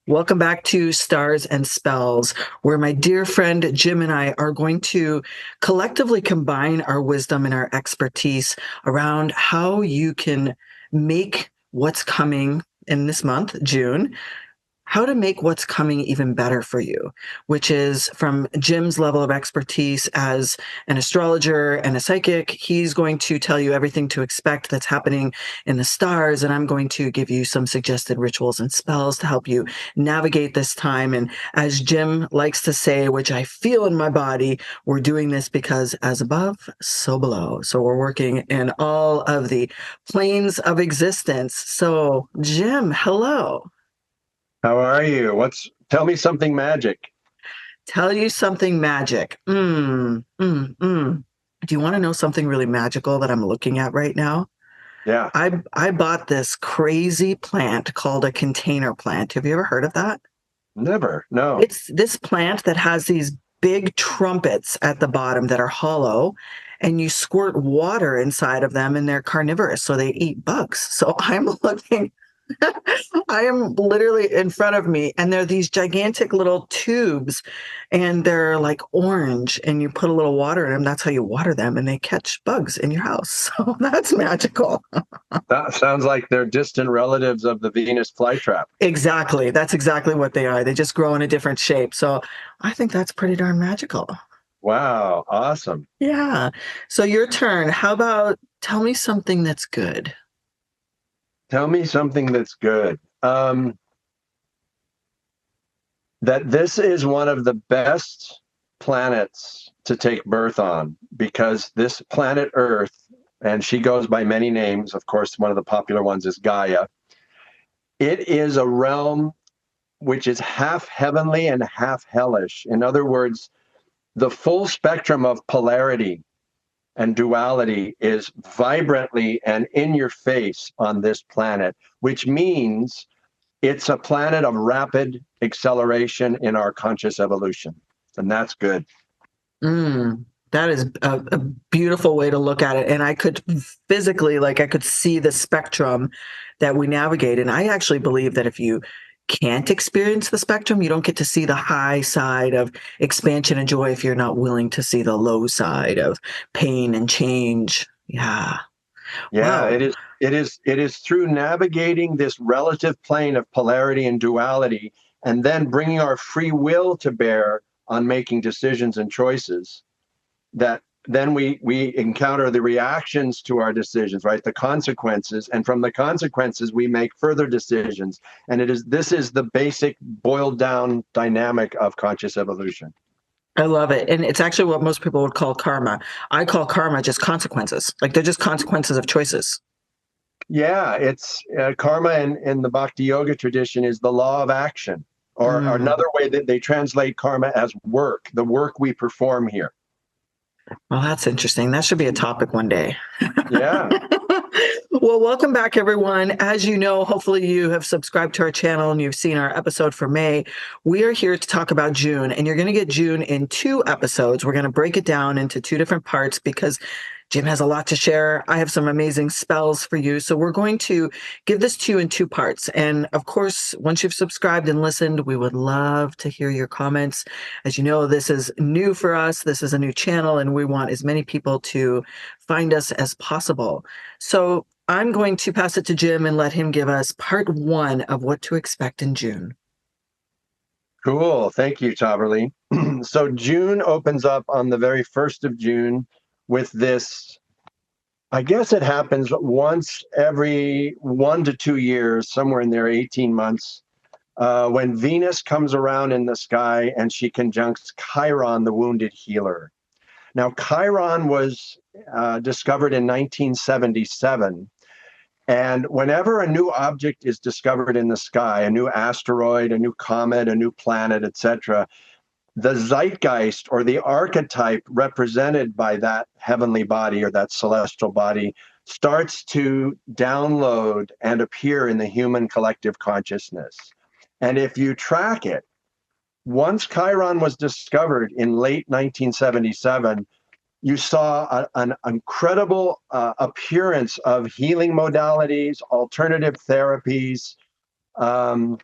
Welcome back to Stars and Spells, where my dear friend Jim and I are going to collectively combine our wisdom and our expertise around how you can make what's coming in this month, June, how to make what's coming even better for you, which is from Jim's level of expertise as an astrologer and a psychic. He's going to tell you everything to expect that's happening in the stars, and I'm going to give you some suggested rituals and spells to help you navigate this time. And as Jim likes to say, which I feel in my body, we're doing this because as above, so below. So we're working in all of the planes of existence. So Jim, hello. How are you? Tell me something magic. Tell you something magic. Do you want to know something really magical that I'm looking at right now? Yeah, I bought this crazy plant called a container plant. Have you ever heard of that? never. No. It's this plant that has these big trumpets at the bottom that are hollow, and you squirt water inside of them, and they're carnivorous, so they eat bugs. So I'm looking I am literally in front of me, and there are these gigantic little tubes, and they're like orange, and you put a little water in them. That's how you water them, and they catch bugs in your house. So that's magical. That sounds like they're distant relatives of the Venus flytrap. Exactly. That's exactly what they are. They just grow in a different shape. So I think that's pretty darn magical. Wow, awesome. Yeah. So your turn. How about tell me something that's good? Tell me something that's good. That this is one of the best planets to take birth on because this planet Earth, and she goes by many names, of course, one of the popular ones is Gaia. It is a realm which is half heavenly and half hellish. In other words, the full spectrum of polarity and duality is vibrantly and in your face on this planet, which means it's a planet of rapid acceleration in our conscious evolution. And that's good. That is a beautiful way to look at it. And I could physically, like, I could see the spectrum that we navigate. And I actually believe that if you can't experience the spectrum, you don't get to see the high side of expansion and joy if you're not willing to see the low side of pain and change. Yeah. Yeah, Wow. it is through navigating this relative plane of polarity and duality and then bringing our free will to bear on making decisions and choices that then we encounter the reactions to our decisions, right? The consequences, and from the consequences we make further decisions. And this is the basic boiled down dynamic of conscious evolution. I love it. And it's actually what most people would call karma. I call karma just consequences. Like they're just consequences of choices. Yeah, it's karma in the Bhakti Yoga tradition is the law of action, or Mm. another way that they translate karma as work, the work we perform here. Well, that's interesting. That should be a topic one day. Yeah. Well, welcome back, everyone. As you know, hopefully you have subscribed to our channel and you've seen our episode for May. We are here to talk about June, and you're going to get June in 2 episodes. We're going to break it down into 2 different parts because Jim has a lot to share. I have some amazing spells for you. So we're going to give this to you in 2 parts. And of course, once you've subscribed and listened, we would love to hear your comments. As you know, this is new for us. This is a new channel, and we want as many people to find us as possible. So I'm going to pass it to Jim and let him give us part 1 of what to expect in June. Cool. Thank you, Tahverlee. So June opens up on the very 1st of June with this. I guess it happens once every 1 to 2 years, somewhere in there, 18 months, when Venus comes around in the sky and she conjuncts Chiron, the wounded healer. Now, Chiron was discovered in 1977. And whenever a new object is discovered in the sky, a new asteroid, a new comet, a new planet, etc., the zeitgeist or the archetype represented by that heavenly body or that celestial body starts to download and appear in the human collective consciousness. And if you track it, once Chiron was discovered in late 1977, you saw an incredible appearance of healing modalities, alternative therapies, um,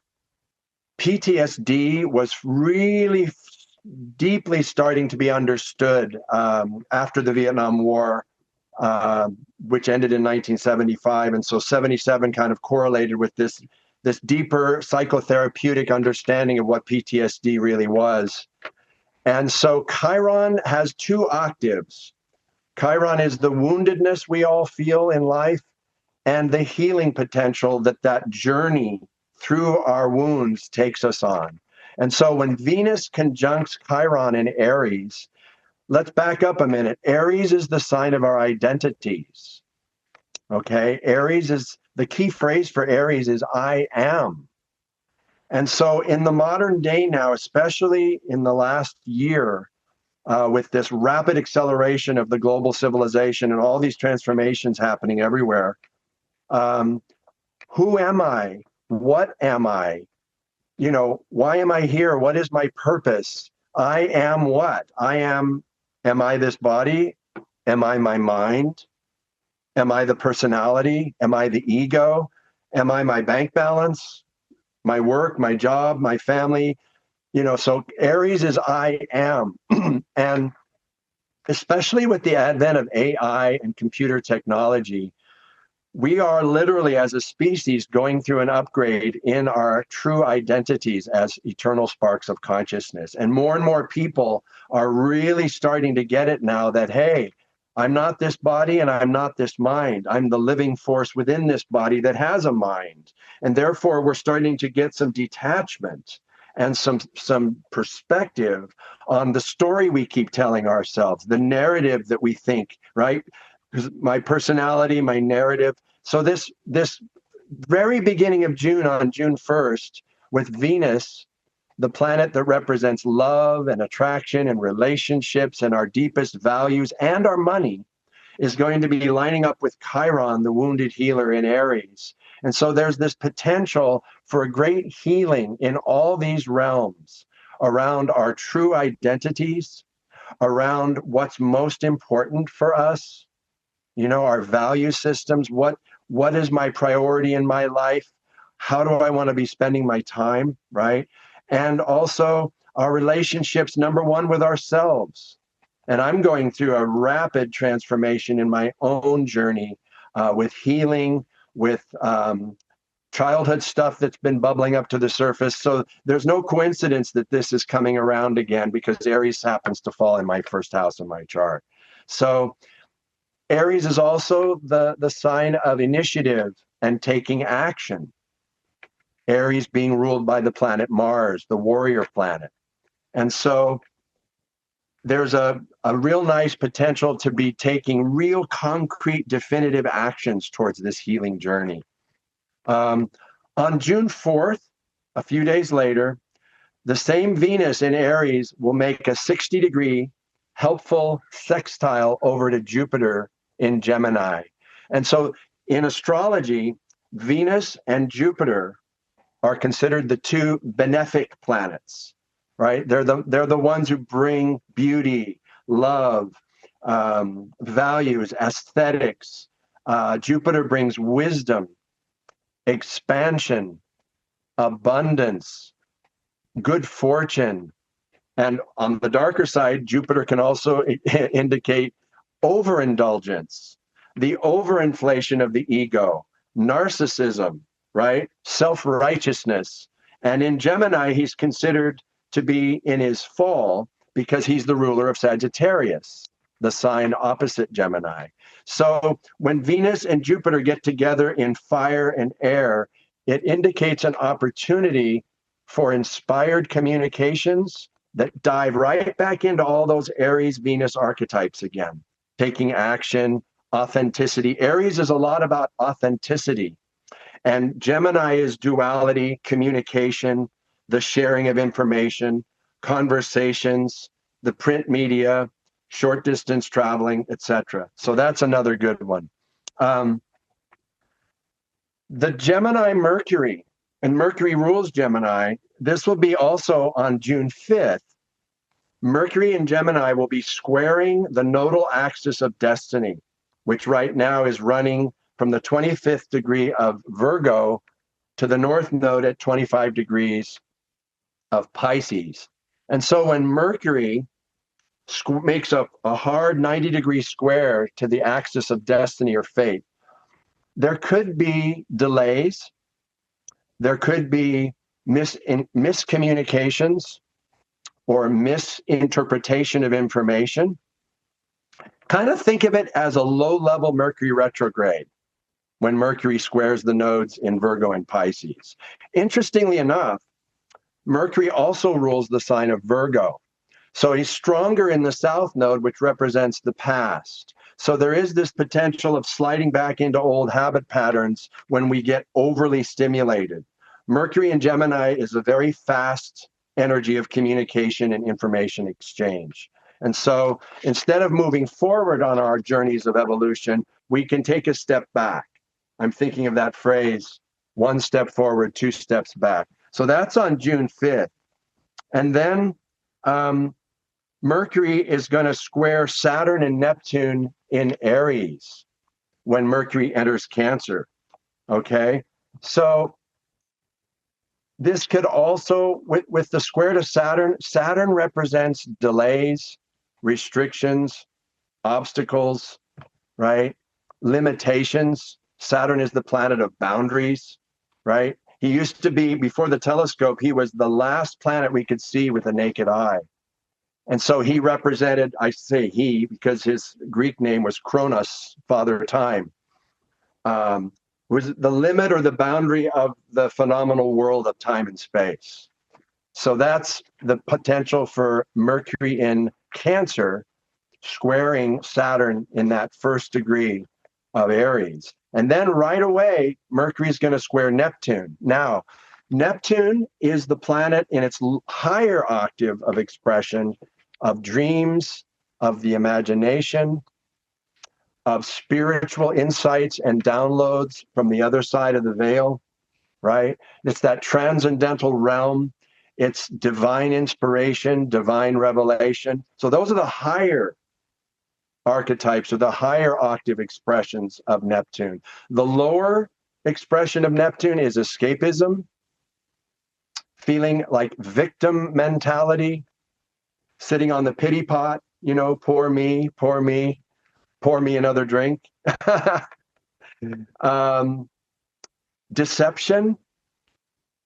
PTSD was really deeply starting to be understood after the Vietnam War, uh, which ended in 1975. And so 77 kind of correlated with this deeper psychotherapeutic understanding of what PTSD really was. And so Chiron has two octaves. Chiron is the woundedness we all feel in life and the healing potential that journey through our wounds takes us on. And so when Venus conjuncts Chiron in Aries, let's back up a minute. Aries is the sign of our identities. Okay. Aries is the key phrase for Aries is I am. And so in the modern day now, especially in the last year, with this rapid acceleration of the global civilization and all these transformations happening everywhere, who am I? What am I? You know, why am I here? What is my purpose? I am what? Am I this body? Am I my mind? Am I the personality? Am I the ego? Am I my bank balance, my work, my job, my family? You know, so Aries is I am. And especially with the advent of AI and computer technology, we are literally, as a species, going through an upgrade in our true identities as eternal sparks of consciousness. And more people are really starting to get it now that, hey, I'm not this body and I'm not this mind. I'm the living force within this body that has a mind. And therefore, we're starting to get some detachment and some perspective on the story we keep telling ourselves, the narrative that we think, right? My personality, my narrative. So this very beginning of June, on June 1st, with Venus, the planet that represents love and attraction and relationships and our deepest values and our money, is going to be lining up with Chiron, the wounded healer in Aries. And so there's this potential for a great healing in all these realms around our true identities, around what's most important for us, you know, our value systems. What is my priority in my life? How do I want to be spending my time, right? And also our relationships, number one, with ourselves. And I'm going through a rapid transformation in my own journey with healing, with childhood stuff that's been bubbling up to the surface. So there's no coincidence that this is coming around again, because Aries happens to fall in my first house in my chart. So Aries is also the sign of initiative and taking action. Aries being ruled by the planet Mars, the warrior planet. And so there's a real nice potential to be taking real concrete, definitive actions towards this healing journey. On June 4th, a few days later, the same Venus in Aries will make a 60-degree helpful sextile over to Jupiter in Gemini. And so in astrology, Venus and Jupiter are considered the two benefic planets, right? They're the ones who bring beauty, love, values, aesthetics. Jupiter brings wisdom, expansion, abundance, good fortune. And on the darker side, Jupiter can also indicate overindulgence, the overinflation of the ego, narcissism, right? Self-righteousness. And in Gemini, he's considered to be in his fall because he's the ruler of Sagittarius, the sign opposite Gemini. So when Venus and Jupiter get together in fire and air, it indicates an opportunity for inspired communications that dive right back into all those Aries Venus archetypes again, taking action, authenticity. Aries is a lot about authenticity. And Gemini is duality, communication, the sharing of information, conversations, the print media, short distance traveling, etc. So that's another good one. The Gemini Mercury, and Mercury rules Gemini. This will be also on June 5th. Mercury and Gemini will be squaring the nodal axis of destiny, which right now is running from the 25th degree of Virgo to the North Node at 25 degrees of Pisces. And so when Mercury makes a hard 90-degree square to the axis of destiny or fate, there could be delays, there could be miscommunications or misinterpretation of information. Kind of think of it as a low-level Mercury retrograde when Mercury squares the nodes in Virgo and Pisces. Interestingly enough, Mercury also rules the sign of Virgo. So he's stronger in the south node, which represents the past. So there is this potential of sliding back into old habit patterns when we get overly stimulated. Mercury in Gemini is a very fast energy of communication and information exchange. And so instead of moving forward on our journeys of evolution, we can take a step back. I'm thinking of that phrase, one step forward, two steps back. So that's on June 5th. And then Mercury is going to square Saturn and Neptune in Aries when Mercury enters Cancer. Okay. So this could also, with the square to Saturn, Saturn represents delays, restrictions, obstacles, right? Limitations. Saturn is the planet of boundaries, right? He used to be, before the telescope, he was the last planet we could see with the naked eye. And so he represented, I say he, because his Greek name was Kronos, father time, was the limit or the boundary of the phenomenal world of time and space. So that's the potential for Mercury in Cancer squaring Saturn in that first degree of Aries. And then right away, Mercury is going to square Neptune. Now, Neptune is the planet in its higher octave of expression of dreams, of the imagination, of spiritual insights and downloads from the other side of the veil, right? It's that transcendental realm. It's divine inspiration, divine revelation. So those are the higher archetypes or the higher octave expressions of Neptune. The lower expression of Neptune is escapism, feeling like victim mentality, sitting on the pity pot, you know, poor me, pour me another drink. Deception.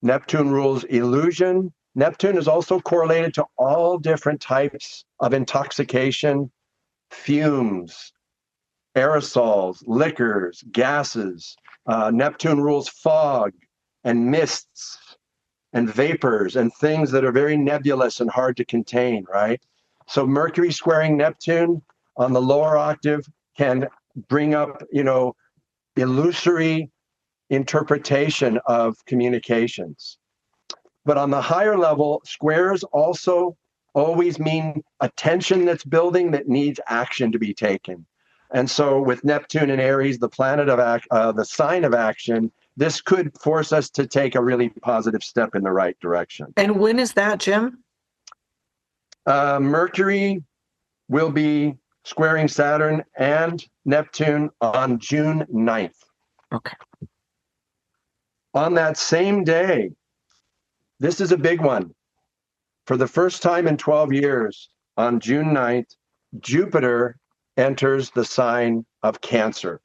Neptune rules illusion. Neptune is also correlated to all different types of intoxication, fumes, aerosols, liquors, gases. Neptune rules fog and mists and vapors and things that are very nebulous and hard to contain, right? So Mercury squaring Neptune on the lower octave can bring up, you know, illusory interpretation of communications. But on the higher level, squares also always mean a tension that's building that needs action to be taken. And so with Neptune and Aries, the planet of the sign of action, this could force us to take a really positive step in the right direction. And when is that, Jim? Mercury will be squaring Saturn and Neptune on June 9th. Okay. On that same day, this is a big one. For the first time in 12 years, on June 9th, Jupiter enters the sign of Cancer.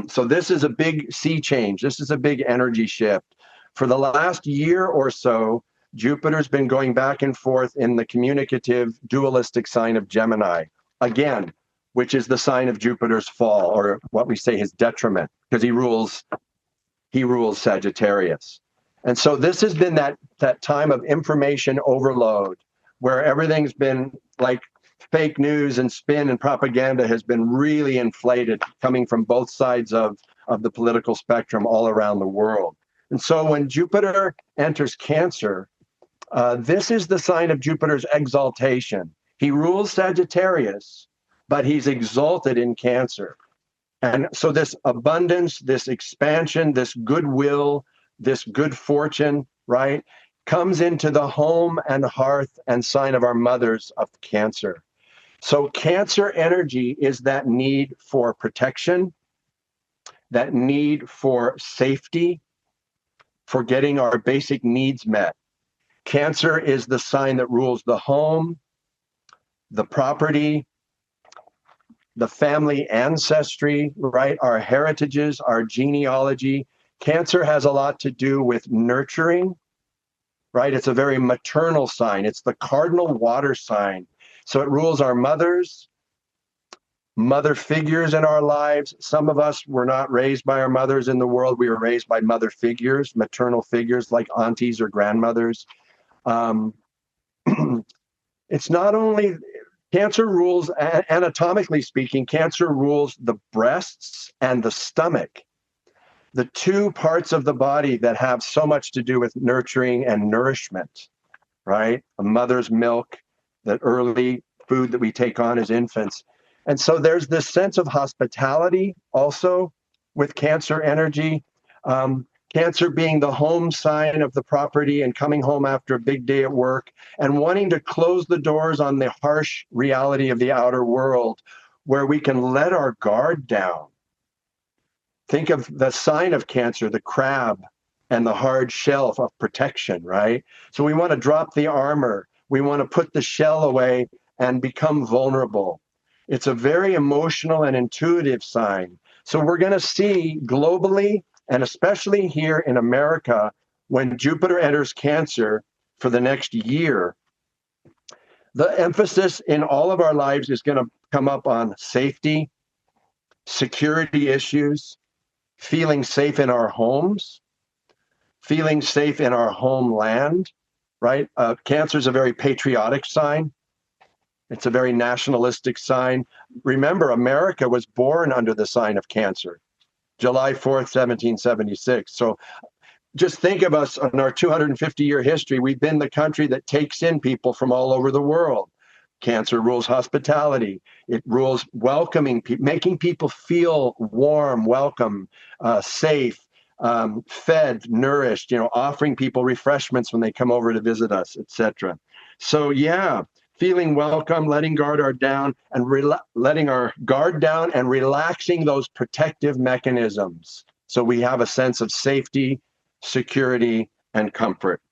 So this is a big sea change. This is a big energy shift. For the last year or so, Jupiter's been going back and forth in the communicative dualistic sign of Gemini, again, which is the sign of Jupiter's fall, or what we say his detriment, because he rules Sagittarius. And so this has been that time of information overload, where everything's been like fake news and spin and propaganda has been really inflated, coming from both sides of the political spectrum all around the world. And so when Jupiter enters Cancer, this is the sign of Jupiter's exaltation. He rules Sagittarius, but he's exalted in Cancer. And so this abundance, this expansion, this goodwill, this good fortune, right, comes into the home and hearth and sign of our mothers of Cancer. So Cancer energy is that need for protection, that need for safety, for getting our basic needs met. Cancer is the sign that rules the home, the property, the family ancestry, right? Our heritages, our genealogy. Cancer has a lot to do with nurturing, right? It's a very maternal sign. It's the cardinal water sign. So it rules our mothers, mother figures in our lives. Some of us were not raised by our mothers in the world. We were raised by mother figures, maternal figures like aunties or grandmothers. Um, it's not only cancer rules, anatomically speaking, cancer rules the breasts and the stomach, the two parts of the body that have so much to do with nurturing and nourishment, right? A mother's milk, that early food that we take on as infants. And so there's this sense of hospitality also with Cancer energy. Cancer being the home sign of the property and coming home after a big day at work and wanting to close the doors on the harsh reality of the outer world where we can let our guard down. Think of the sign of Cancer, the crab and the hard shell of protection, right? So we want to drop the armor. We want to put the shell away and become vulnerable. It's a very emotional and intuitive sign. So we're going to see globally, and especially here in America, when Jupiter enters Cancer for the next year, the emphasis in all of our lives is going to come up on safety, security issues, feeling safe in our homes, feeling safe in our homeland, right? Cancer is a very patriotic sign. It's a very nationalistic sign. Remember, America was born under the sign of Cancer, July 4th, 1776. So just think of us in our 250-year history. We've been the country that takes in people from all over the world. Cancer rules hospitality. It rules welcoming people, making people feel warm, welcome, safe, fed, nourished, offering people refreshments when they come over to visit us, etc. So yeah, feeling welcome, letting guard down and letting our guard down and relaxing those protective mechanisms. So we have a sense of safety, security, and comfort.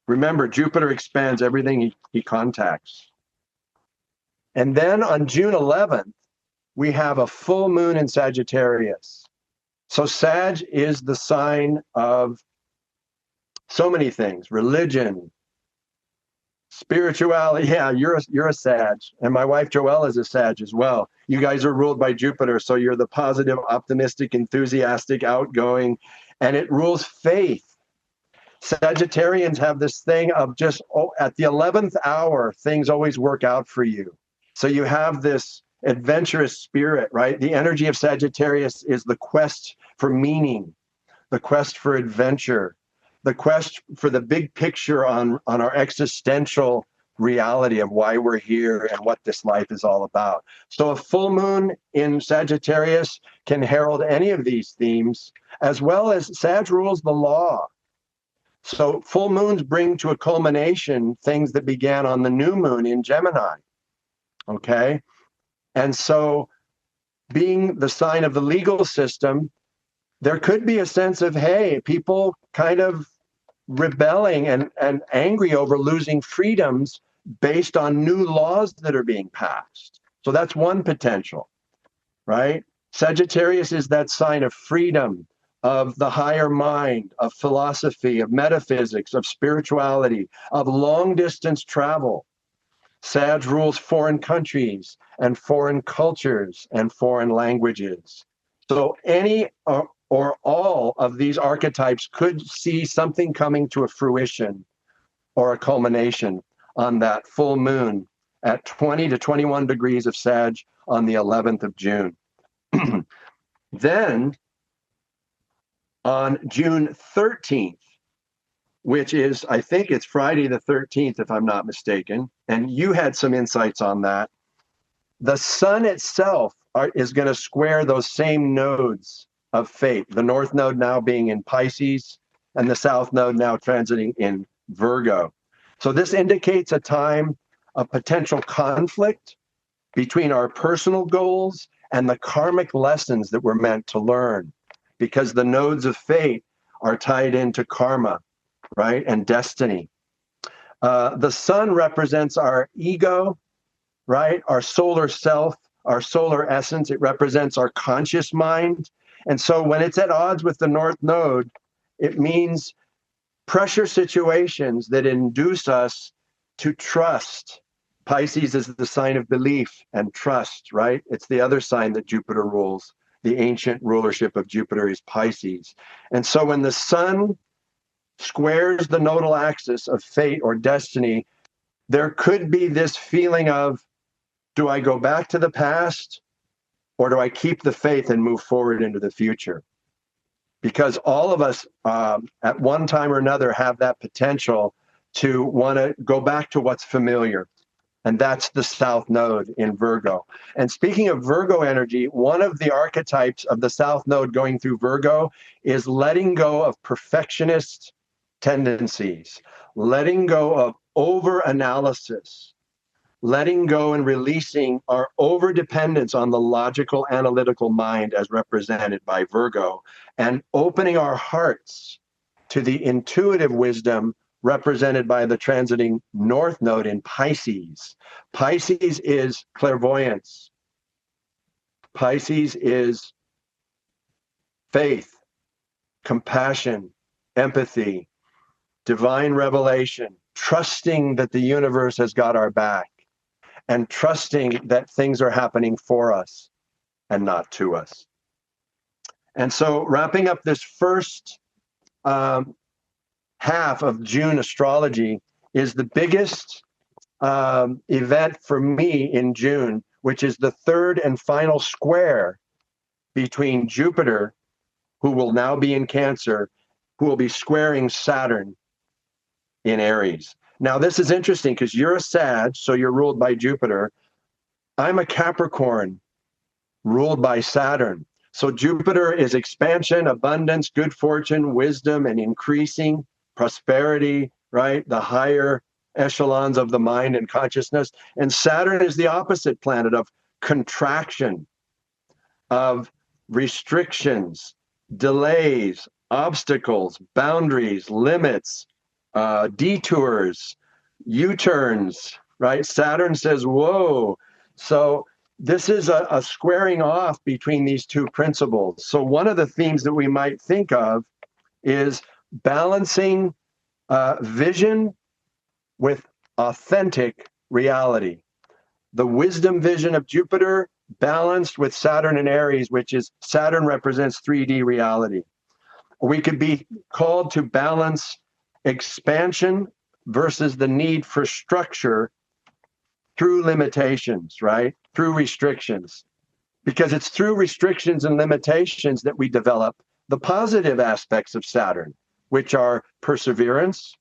Remember, Jupiter expands everything he contacts. And then on June 11th, we have a full moon in Sagittarius. So Sag is the sign of so many things: religion, spirituality. Yeah, you're a Sag, and my wife Joelle is a Sag as well. You guys are ruled by Jupiter, so you're the positive, optimistic, enthusiastic, outgoing, and it rules faith. Sagittarians have this thing of just at the 11th hour, things always work out for you. So you have this adventurous spirit, right? The energy of Sagittarius is the quest for meaning, the quest for adventure, the quest for the big picture on our existential reality of why we're here and what this life is all about. So a full moon in Sagittarius can herald any of these themes, as well as Sag rules the law. So full moons bring to a culmination things that began on the new moon in Gemini. Okay. And so being the sign of the legal system, there could be a sense of, hey, people kind of rebelling and angry over losing freedoms based on new laws that are being passed. So that's one potential, right? Sagittarius is that sign of freedom, of the higher mind, of philosophy, of metaphysics, of spirituality, of long distance travel. Sag rules foreign countries and foreign cultures and foreign languages. So any or all of these archetypes could see something coming to a fruition or a culmination on that full moon at 20 to 21 degrees of Sag on the 11th of June. Then on June 13th, which is, I think it's Friday the 13th, if I'm not mistaken, and you had some insights on that. The sun itself is going to square those same nodes of fate, the north node now being in Pisces and the south node now transiting in Virgo. So this indicates a time of potential conflict between our personal goals and the karmic lessons that we're meant to learn, because the nodes of fate are tied into karma, right, and destiny. The sun represents our ego, right? Our solar self, our solar essence. It represents our conscious mind. And so when it's at odds with the North Node, it means pressure situations that induce us to trust. Pisces is the sign of belief and trust, right? It's the other sign that Jupiter rules. The ancient rulership of Jupiter is Pisces. And so when the sun squares the nodal axis of fate or destiny, there could be this feeling of, do I go back to the past or do I keep the faith and move forward into the future? Because all of us at one time or another have that potential to want to go back to what's familiar. And that's the South Node in Virgo. And speaking of Virgo energy, one of the archetypes of the South Node going through Virgo is letting go of perfectionist tendencies, letting go of over-analysis, letting go and releasing our over-dependence on the logical, analytical mind as represented by Virgo, and opening our hearts to the intuitive wisdom represented by the transiting North Node in Pisces. Pisces is clairvoyance. Pisces is faith, compassion, empathy, divine revelation, trusting that the universe has got our back, and trusting that things are happening for us and not to us. And so wrapping up this first half of June astrology is the biggest event for me in June, which is the third and final square between Jupiter, who will now be in Cancer, who will be squaring Saturn in Aries. Now, this is interesting because you're a Sag, so you're ruled by Jupiter. I'm a Capricorn, ruled by Saturn. So Jupiter is expansion, abundance, good fortune, wisdom, and increasing prosperity, right? The higher echelons of the mind and consciousness. And Saturn is the opposite planet of contraction, of restrictions, delays, obstacles, boundaries, limits, detours, U-turns, right? Saturn says, whoa. So this is a squaring off between these two principles. So one of the themes that we might think of is balancing vision with authentic reality. The wisdom vision of Jupiter balanced with Saturn and Aries, which is Saturn represents 3D reality. We could be called to balance expansion versus the need for structure through limitations, right? Through restrictions. Because it's through restrictions and limitations that we develop the positive aspects of Saturn, which are perseverance,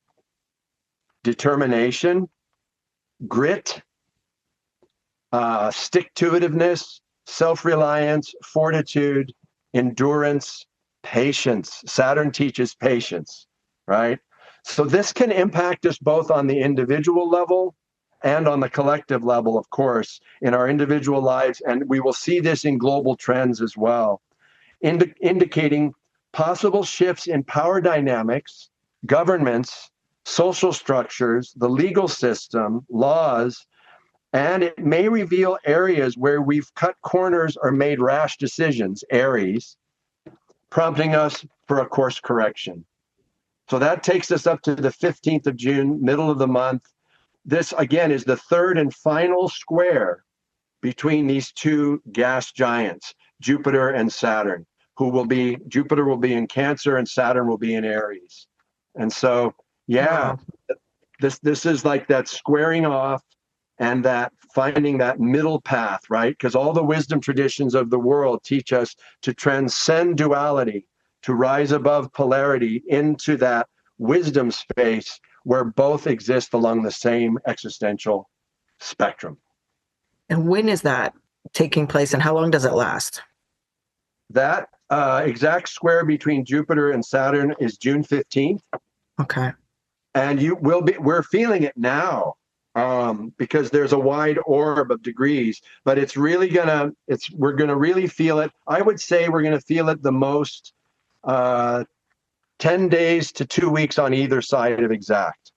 determination, grit, stick-to-itiveness, self-reliance, fortitude, endurance, patience. Saturn teaches patience, right? So this can impact us both on the individual level and on the collective level, of course, in our individual lives. And we will see this in global trends as well, indicating possible shifts in power dynamics, governments, social structures, the legal system, laws, and it may reveal areas where we've cut corners or made rash decisions, Aries, prompting us for a course correction. So that takes us up to the 15th of June, middle of the month. This, again, is the third and final square between these two gas giants, Jupiter and Saturn, Jupiter will be in Cancer and Saturn will be in Aries. And so, yeah, wow. This is like that squaring off and that finding that middle path, right? Because all the wisdom traditions of the world teach us to transcend duality, to rise above polarity into that wisdom space where both exist along the same existential spectrum. And when is that taking place and how long does it last? That exact square between Jupiter and Saturn is June 15th. Okay. And we're feeling it now because there's a wide orb of degrees, but we're gonna really feel it. I would say we're gonna feel it the most 10 days to 2 weeks on either side of exact.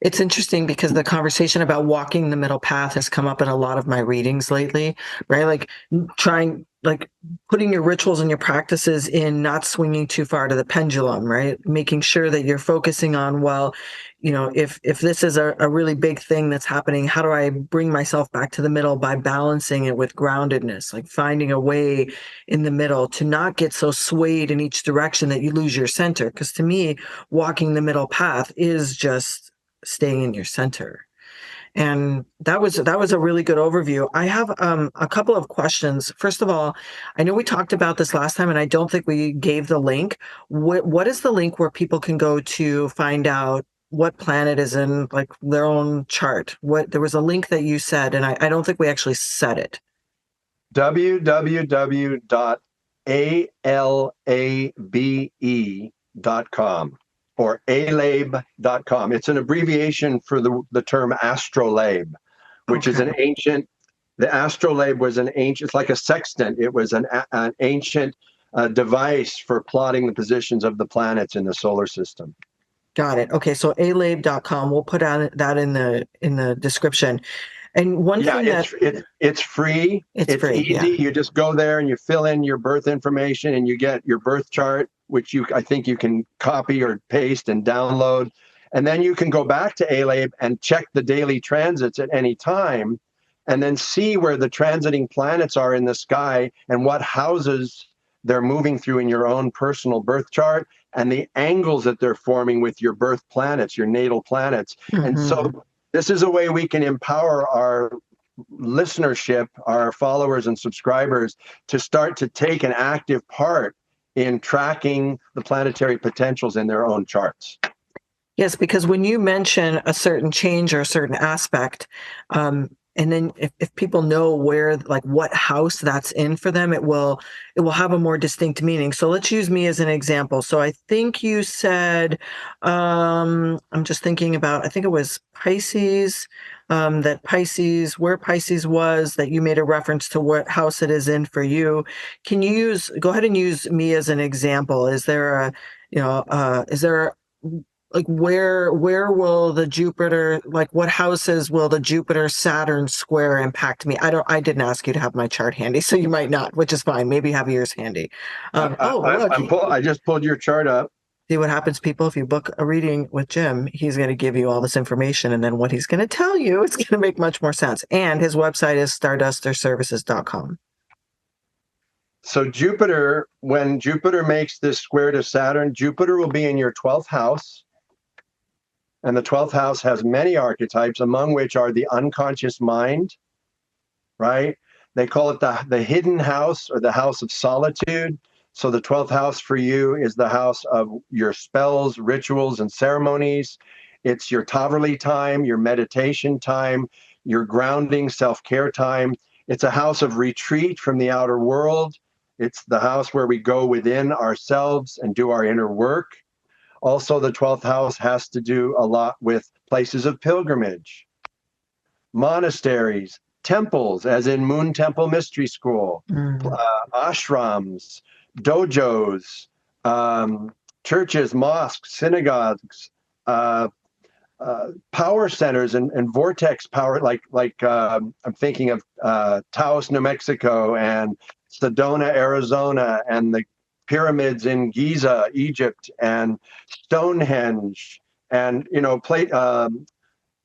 It's interesting because the conversation about walking the middle path has come up in a lot of my readings lately, right? Like trying, like putting your rituals and your practices in, not swinging too far to the pendulum, right? Making sure that you're focusing on, well, if this is a really big thing that's happening, how do I bring myself back to the middle by balancing it with groundedness, like finding a way in the middle to not get so swayed in each direction that you lose your center. Because to me, walking the middle path is just staying in your center. And that was a really good overview. I have a couple of questions. First of all, I know we talked about this last time, and I don't think we gave the link. What is the link where people can go to find out what planet is in like their own chart? What there was a link that you said, and I don't think we actually said it. www.alabe.com or alabe.com. It's an abbreviation for the term astrolabe, which is Okay. an ancient, the astrolabe was an ancient, it's like a sextant. It was an ancient device for plotting the positions of the planets in the solar system. Got it. Okay, so alabe.com. We'll put out that in the description. And one Yeah, thing that it's free. it's It's free, yeah. easy. You just go there and you fill in your birth information and you get your birth chart, which I think you can copy or paste and download. And then you can go back to Alabe and check the daily transits at any time and then see where the transiting planets are in the sky and what houses they're moving through in your own personal birth chart and the angles that they're forming with your birth planets, your natal planets. And Hmm. so this is a way we can empower our listenership, our followers and subscribers, to start to take an active part in tracking the planetary potentials in their own charts. Yes, because when you mention a certain change or a certain aspect, and then if people know where, like what house that's in for them, it will have a more distinct meaning. So let's use me as an example. So I think you said, I'm just thinking about, I think it was Pisces, that Pisces, where Pisces was, that you made a reference to what house it is in for you. Can you go ahead and use me as an example? Is there is there like where will the Jupiter, like what houses will the Jupiter Saturn square impact me? I didn't ask you to have my chart handy, so you might not, which is fine. Maybe have yours handy. Oh, look, I just pulled your chart up. see what happens, people. If you book a reading with Jim, he's going to give you all this information, and then what he's going to tell you, it's going to make much more sense. And his website is stardusterservices.com. So Jupiter, when Jupiter makes this square to Saturn, Jupiter will be in your 12th house. And the 12th house has many archetypes, among which are the unconscious mind, right? They call it the hidden house or the house of solitude. So the 12th house for you is the house of your spells, rituals, and ceremonies. It's your Tahverlee time, your meditation time, your grounding, self-care time. It's a house of retreat from the outer world. It's the house where we go within ourselves and do our inner work. Also, the 12th house has to do a lot with places of pilgrimage, monasteries, temples, as in Moon Temple Mystery School, Mm. ashrams, dojos, churches, mosques, synagogues, uh, power centers and vortex power, I'm thinking of Taos, New Mexico, and Sedona, Arizona, and the pyramids in Giza, Egypt, and Stonehenge, and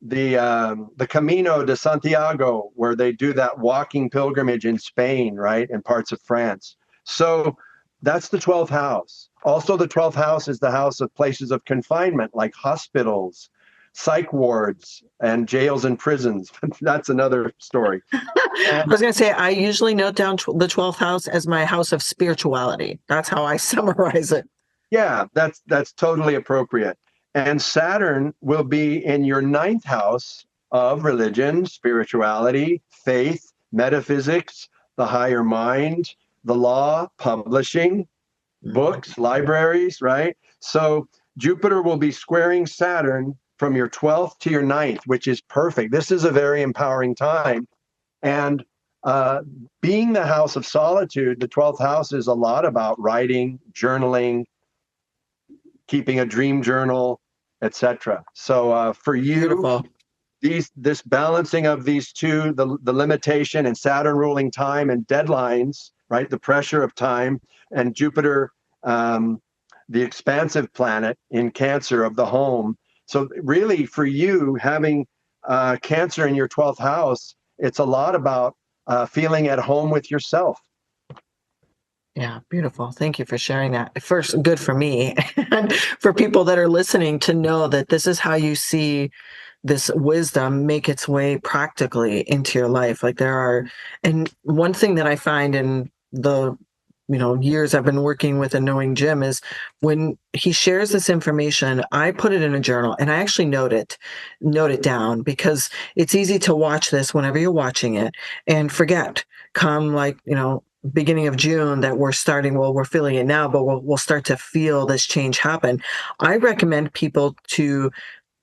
the Camino de Santiago, where they do that walking pilgrimage in Spain, right, and parts of France. So that's the 12th house. Also, the 12th house is the house of places of confinement, like hospitals, psych wards, and jails and prisons. That's another story. I And was going to say, I usually note down the 12th house as my house of spirituality. That's how I summarize it. yeah, that's totally appropriate. And Saturn will be in your 9th house of religion, spirituality, faith, metaphysics, the higher mind, the law, publishing, books, libraries, right? So Jupiter will be squaring Saturn from your 12th to your 9th, which is perfect. This is a very empowering time. And uh, being the house of solitude, the 12th house is a lot about writing, journaling, keeping a dream journal, etc. So for you, Beautiful. this balancing of these two, the limitation and Saturn ruling time and deadlines, right? The pressure of time, and Jupiter, the expansive planet in Cancer of the home. So really, for you having Cancer in your 12th house, it's a lot about feeling at home with yourself. Yeah, beautiful. Thank you for sharing that. First, good for me and for people that are listening to know that this is how you see this wisdom make its way practically into your life. Like there are, and one thing that I find in the years I've been working with and knowing Jim is when he shares this information, I put it in a journal and I actually note it down, because it's easy to watch this whenever you're watching it and forget. Come like, beginning of June that we're feeling it now, but we'll start to feel this change happen. I recommend people to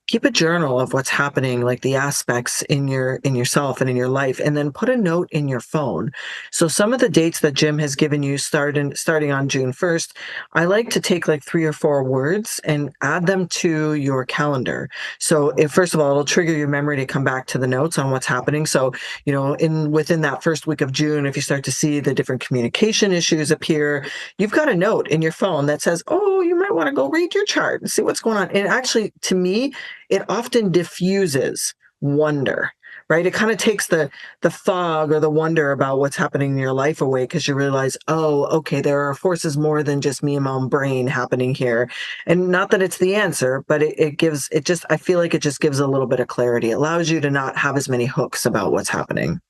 keep a journal of what's happening, like the aspects in yourself and in your life, and then put a note in your phone. So some of the dates that Jim has given you starting on June 1st, I like to take like 3 or 4 words and add them to your calendar. So if, first of all, it'll trigger your memory to come back to the notes on what's happening. So, within that first week of June, if you start to see the different communication issues appear, you've got a note in your phone that says, oh, you might want to go read your chart and see what's going on. And actually, to me, it often diffuses wonder, right? It kind of takes the fog or the wonder about what's happening in your life away, because you realize, oh, okay, there are forces more than just me and my own brain happening here. And not that it's the answer, but I feel like it just gives a little bit of clarity. It allows you to not have as many hooks about what's happening.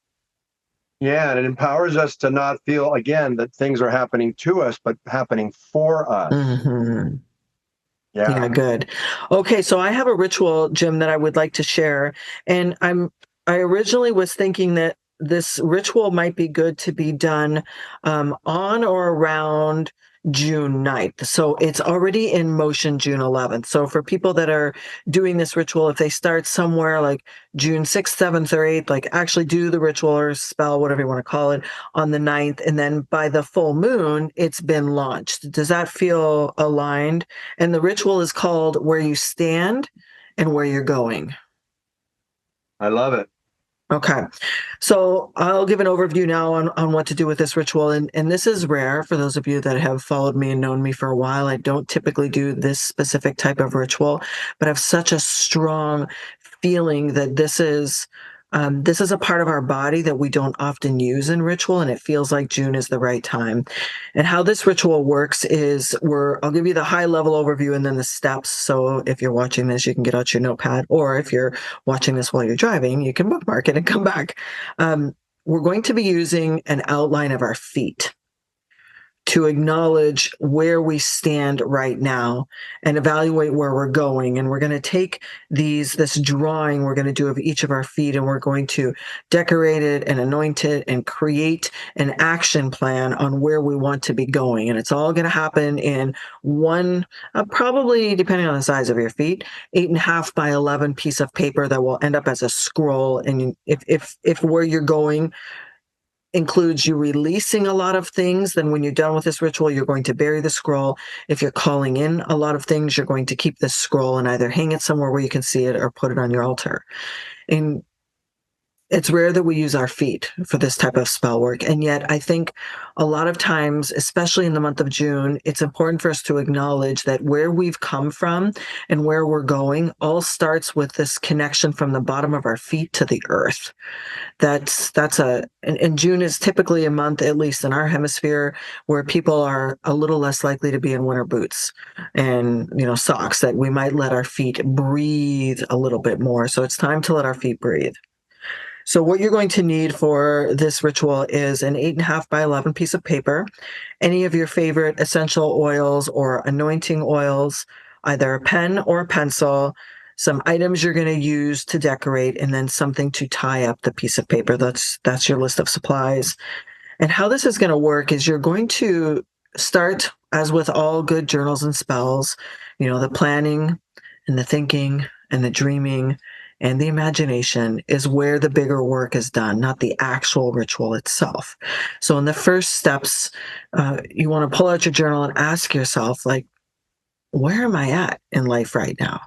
Yeah, and it empowers us to not feel again that things are happening to us, but happening for us. Mm-hmm. Yeah, Yeah. good. Okay, so I have a ritual, Jim, that I would like to share. And I originally was thinking that this ritual might be good to be done on or around June 9th. So it's already in motion June 11th. So for people that are doing this ritual, if they start somewhere like June 6th, 7th, or 8th, like actually do the ritual or spell, whatever you want to call it, on the 9th. And then by the full moon, it's been launched. Does that feel aligned? And the ritual is called Where You Stand and Where You're Going. I love it. Okay. So I'll give an overview now on what to do with this ritual. And this is rare for those of you that have followed me and known me for a while. I don't typically do this specific type of ritual, but I have such a strong feeling that this is a part of our body that we don't often use in ritual, and it feels like June is the right time. And how this ritual works is I'll give you the high level overview and then the steps. So if you're watching this, you can get out your notepad, or if you're watching this while you're driving, you can bookmark it and come back. We're going to be using an outline of our feet to acknowledge where we stand right now and evaluate where we're going. And we're going to take this drawing we're going to do of each of our feet, and we're going to decorate it and anoint it and create an action plan on where we want to be going. And it's all going to happen in one, probably depending on the size of your feet, 8.5 by 11 piece of paper that will end up as a scroll. And if where you're going includes you releasing a lot of things, then when you're done with this ritual, you're going to bury the scroll. If you're calling in a lot of things, you're going to keep this scroll and either hang it somewhere where you can see it or put it on your altar. And it's rare that we use our feet for this type of spell work. And yet I think a lot of times, especially in the month of June, it's important for us to acknowledge that where we've come from and where we're going all starts with this connection from the bottom of our feet to the earth. And June is typically a month, at least in our hemisphere, where people are a little less likely to be in winter boots and, socks, that we might let our feet breathe a little bit more. So it's time to let our feet breathe. So what you're going to need for this ritual is an 8.5 by 11 piece of paper, any of your favorite essential oils or anointing oils, either a pen or a pencil, some items you're going to use to decorate, and then something to tie up the piece of paper. That's your list of supplies. And how this is going to work is you're going to start, as with all good journals and spells, the planning and the thinking and the dreaming and the imagination is where the bigger work is done, not the actual ritual itself. So in the first steps, you want to pull out your journal and ask yourself, like, where am I at in life right now?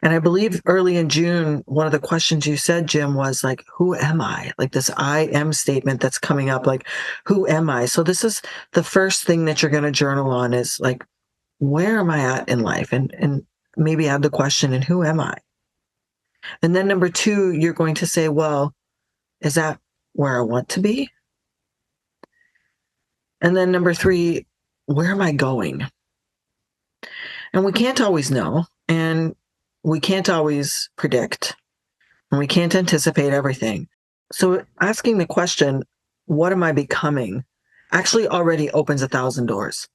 And I believe early in June, one of the questions you said, Jim, was like, who am I? Like this I am statement that's coming up, like, who am I? So this is the first thing that you're going to journal on is like, where am I at in life? And maybe add the question, and who am I? And then number two, you're going to say, well, is that where I want to be? And then number three, where am I going? And we can't always know, and we can't always predict, and we can't anticipate everything. So asking the question, what am I becoming, actually already opens 1,000 doors,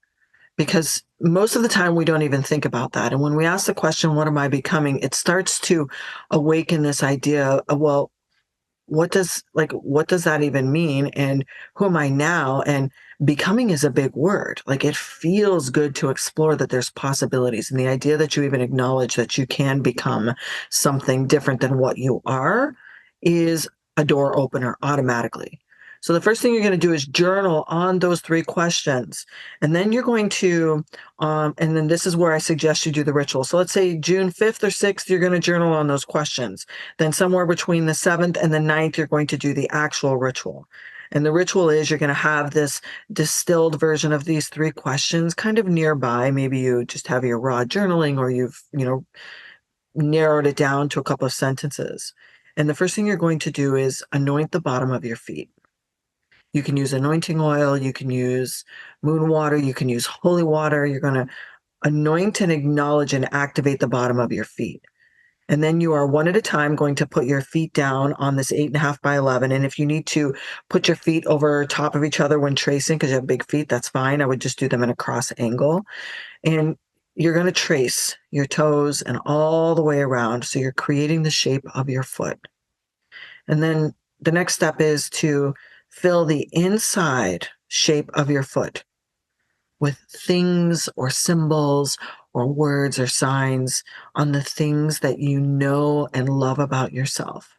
because most of the time we don't even think about that. And when we ask the question, what am I becoming, it starts to awaken this idea of, well, what does that even mean, and who am I now? And becoming is a big word. Like, it feels good to explore that there's possibilities, and the idea that you even acknowledge that you can become something different than what you are is a door opener automatically. So the first thing you're going to do is journal on those three questions, and then you're going to and then this is where I suggest you do the ritual. So let's say June 5th or 6th, you're going to journal on those questions. Then somewhere between the 7th and the 9th, you're going to do the actual ritual. And the ritual is you're going to have this distilled version of these three questions kind of nearby. Maybe you just have your raw journaling, or you've, narrowed it down to a couple of sentences. And the first thing you're going to do is anoint the bottom of your feet. You can use anointing oil, you can use moon water, you can use holy water. You're going to anoint and acknowledge and activate the bottom of your feet. And then you are one at a time going to put your feet down on this 8.5 by 11. And if you need to put your feet over top of each other when tracing, because you have big feet, that's fine. I would just do them in a cross angle. And you're going to trace your toes and all the way around. So you're creating the shape of your foot. And then the next step is to fill the inside shape of your foot with things or symbols or words or signs on the things that you know and love about yourself.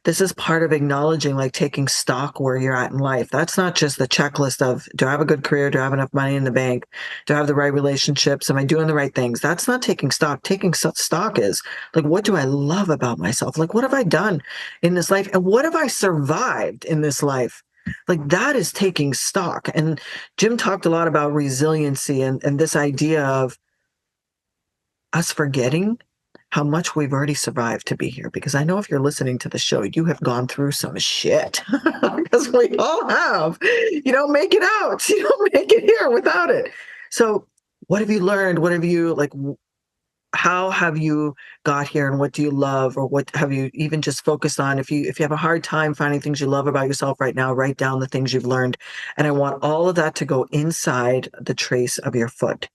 This is part of acknowledging, like taking stock where you're at in life. That's not just the checklist of, do I have a good career? Do I have enough money in the bank? Do I have the right relationships? Am I doing the right things? That's not taking stock. Taking stock is like, what do I love about myself? Like, what have I done in this life? And what have I survived in this life? Like, that is taking stock. And Jim talked a lot about resiliency and this idea of us forgetting how much we've already survived to be here. Because I know if you're listening to the show, you have gone through some shit, because we all have. You don't make it out. You don't make it here without it. So what have you learned? What have you, like, how have you got here, and what do you love, or what have you even just focused on? If you have a hard time finding things you love about yourself right now, write down the things you've learned. And I want all of that to go inside the trace of your foot.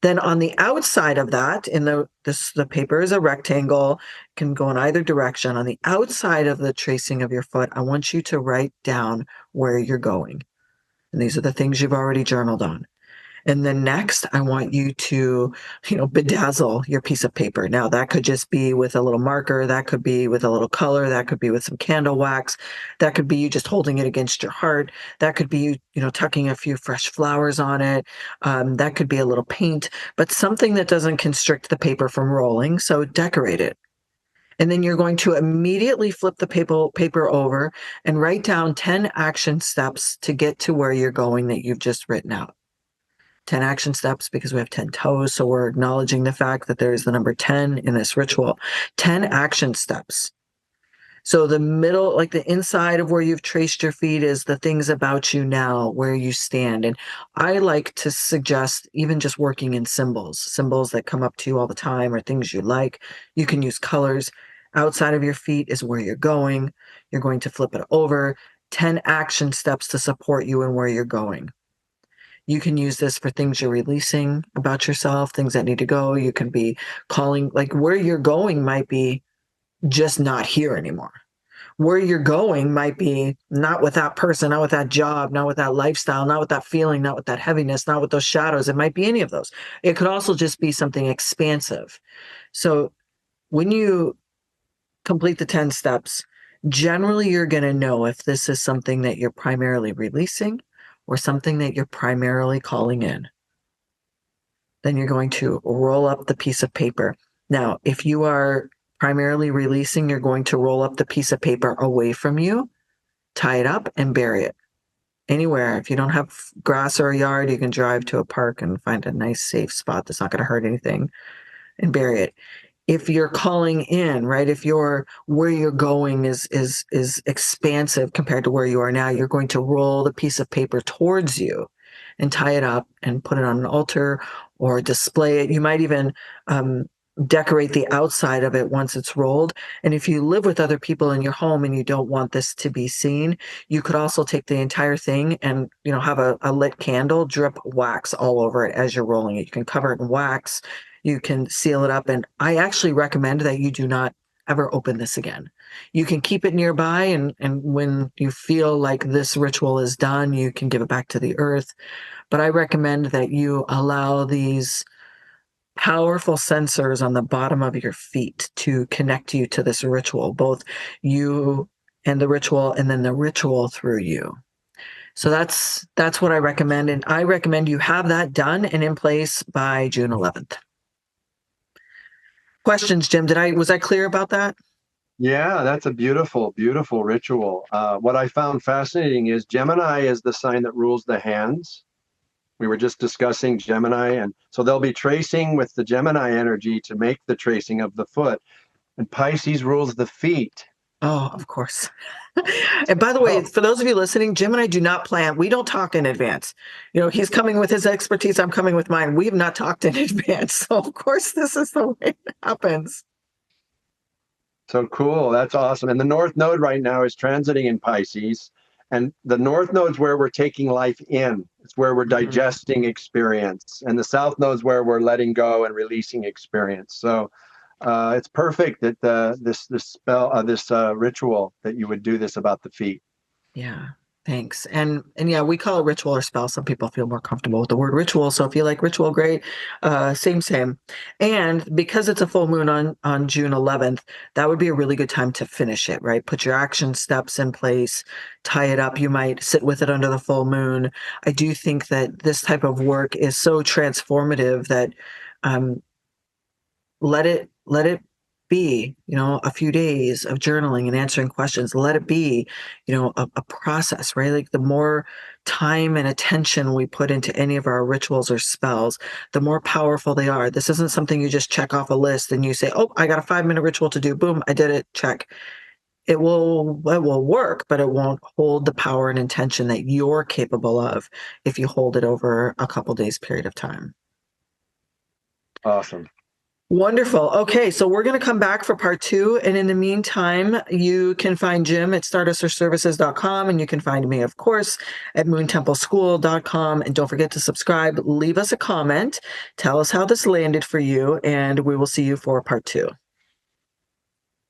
Then on the outside of that, the paper is a rectangle, can go in either direction. On the outside of the tracing of your foot, I want you to write down where you're going. And these are the things you've already journaled on. And then next, I want you to, bedazzle your piece of paper. Now, that could just be with a little marker. That could be with a little color. That could be with some candle wax. That could be you just holding it against your heart. That could be you, tucking a few fresh flowers on it. That could be a little paint, but something that doesn't constrict the paper from rolling. So decorate it. And then you're going to immediately flip the paper over and write down 10 action steps to get to where you're going that you've just written out. 10 action steps, because we have 10 toes. So we're acknowledging the fact that there is the number 10 in this ritual. 10 action steps. So the middle, like the inside of where you've traced your feet, is the things about you now, where you stand. And I like to suggest even just working in symbols that come up to you all the time, or things you like. You can use colors. Outside of your feet is where you're going. You're going to flip it over. 10 action steps to support you in where you're going. You can use this for things you're releasing about yourself, things that need to go. You can be calling, like, where you're going might be just not here anymore. Where you're going might be not with that person, not with that job, not with that lifestyle, not with that feeling, not with that heaviness, not with those shadows. It might be any of those. It could also just be something expansive. So when you complete the 10 steps, generally you're going to know if this is something that you're primarily releasing or something that you're primarily calling in. Then you're going to roll up the piece of paper. Now, if you are primarily releasing, you're going to roll up the piece of paper away from you, tie it up, and bury it anywhere. If you don't have grass or a yard, you can drive to a park and find a nice, safe spot that's not going to hurt anything and bury it. If you're calling in, right? If you're where you're going is expansive compared to where you are now, you're going to roll the piece of paper towards you and tie it up and put it on an altar or display it. You might even decorate the outside of it once it's rolled. And if you live with other people in your home and you don't want this to be seen, you could also take the entire thing and, you know, have a lit candle, drip wax all over it as you're rolling it. You can cover it in wax. You can seal it up. And I actually recommend that you do not ever open this again. You can keep it nearby, and when you feel like this ritual is done, you can give it back to the earth. But I recommend that you allow these powerful sensors on the bottom of your feet to connect you to this ritual, both you and the ritual, and then the ritual through you. So that's what I recommend. And I recommend you have that done and in place by June 11th. Questions, Jim? Was I clear about that? Yeah, that's a beautiful, beautiful ritual. What I found fascinating is Gemini is the sign that rules the hands. We were just discussing Gemini, and so they'll be tracing with the Gemini energy to make the tracing of the foot. And Pisces rules the feet. Oh, of course. And by the way, for those of you listening, Jim and I do not plan. We don't talk in advance. You know, he's coming with his expertise. I'm coming with mine. We have not talked in advance. So, of course, this is the way it happens. So cool. That's awesome. And the North Node right now is transiting in Pisces. And the North Node's where we're taking life in. It's where we're digesting experience. And the South Node's where we're letting go and releasing experience. So it's perfect that this ritual that you would do this about the feet. Yeah, thanks. And yeah, we call it ritual or spell. Some people feel more comfortable with the word ritual. So if you like ritual, great. Same. And because it's a full moon on June 11th, that would be a really good time to finish it, right? Put your action steps in place, tie it up. You might sit with it under the full moon. I do think that this type of work is so transformative that let it be, you know, a few days of journaling and answering questions. Let it be, you know, a process, right? Like the more time and attention we put into any of our rituals or spells, the more powerful they are. This isn't something you just check off a list and you say, oh, I got a 5-minute ritual to do. Boom, I did it. Check. It will work, but it won't hold the power and intention that you're capable of if you hold it over a couple days period of time. Awesome. Wonderful. Okay, so we're going to come back for part 2. And in the meantime, you can find Jim at stardusterservices.com, and you can find me, of course, at moontempleschool.com. And don't forget to subscribe. Leave us a comment. Tell us how this landed for you, and we will see you for part 2.